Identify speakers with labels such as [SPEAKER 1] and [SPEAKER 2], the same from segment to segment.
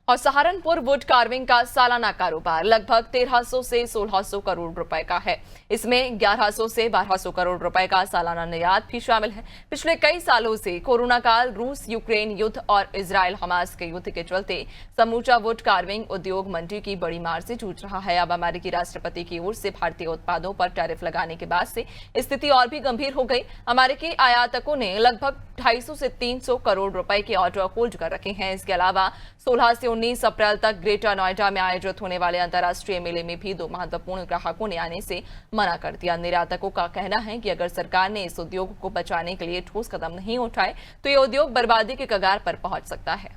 [SPEAKER 1] और Saharanpur wood carving का सालाना कारोबार लगभग 1300 से 1600 करोड़ रुपए का है। इसमें 1100 से 1200 करोड़ रुपए का सालाना निर्यात भी शामिल है। पिछले कई सालों से कोरोना काल, रूस यूक्रेन युद्ध और इजराइल हमास के युद्ध के चलते समूचा वुड कार्विंग उद्योग मंडी की बड़ी मार से जूझ रहा है। अब अमेरिकी राष्ट्रपति की ओर से भारतीय उत्पादों पर टैरिफ लगाने के बाद से स्थिति और भी गंभीर हो गई। अमेरिकी आयातकों ने लगभग 250 से 300 करोड़ रुपए के ऑर्डर होल्ड कर रखे हैं। इसके अलावा 16 से 19 अप्रैल तक ग्रेटर नोएडा में आयोजित होने वाले अंतर्राष्ट्रीय मेले में भी दो महत्वपूर्ण ग्राहकों ने आने से मना कर दिया। निर्यातकों का कहना है कि अगर सरकार ने इस उद्योग को बचाने के लिए ठोस कदम नहीं उठाए तो ये उद्योग बर्बादी के कगार पर पहुंच सकता है।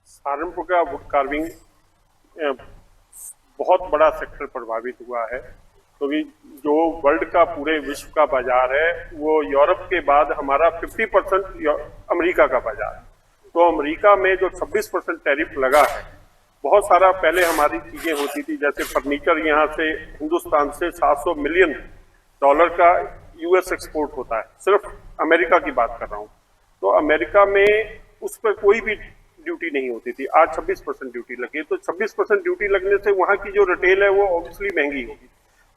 [SPEAKER 2] सहारनपुर का वुड कार्विंग बहुत बड़ा सेक्टर प्रभावित हुआ है, क्योंकि जो वर्ल्ड का पूरे विश्व का बाजार है वो यूरोप के बाद हमारा 50% अमेरिका का बाजार है। तो अमेरिका में जो 26% टैरिफ लगा है, बहुत सारा पहले हमारी चीजें होती थी, जैसे फर्नीचर यहाँ से हिंदुस्तान से 700 मिलियन डॉलर का यूएस एक्सपोर्ट होता है, सिर्फ अमेरिका की बात कर रहा हूँ। तो अमेरिका में उस पर कोई भी ड्यूटी नहीं होती थी, आज 26% ड्यूटी लगी। तो 26% ड्यूटी लगने से वहाँ की जो रिटेल है वो ऑब्वियसली महंगी होगी।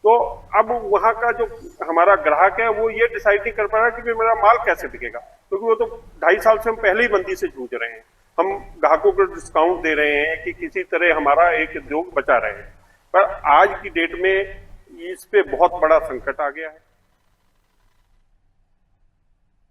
[SPEAKER 2] तो अब वहाँ का जो हमारा ग्राहक है वो ये डिसाइड नहीं कर पा रहा कि मेरा माल कैसे बिकेगा, क्योंकि वो तो 2.5 साल से हम पहले ही मंदी से जूझ रहे हैं। हम ग्राहकों को डिस्काउंट दे रहे हैं कि किसी तरह हमारा एक उद्योग बचा रहे हैं, पर आज की डेट में इस पे बहुत बड़ा संकट आ गया है।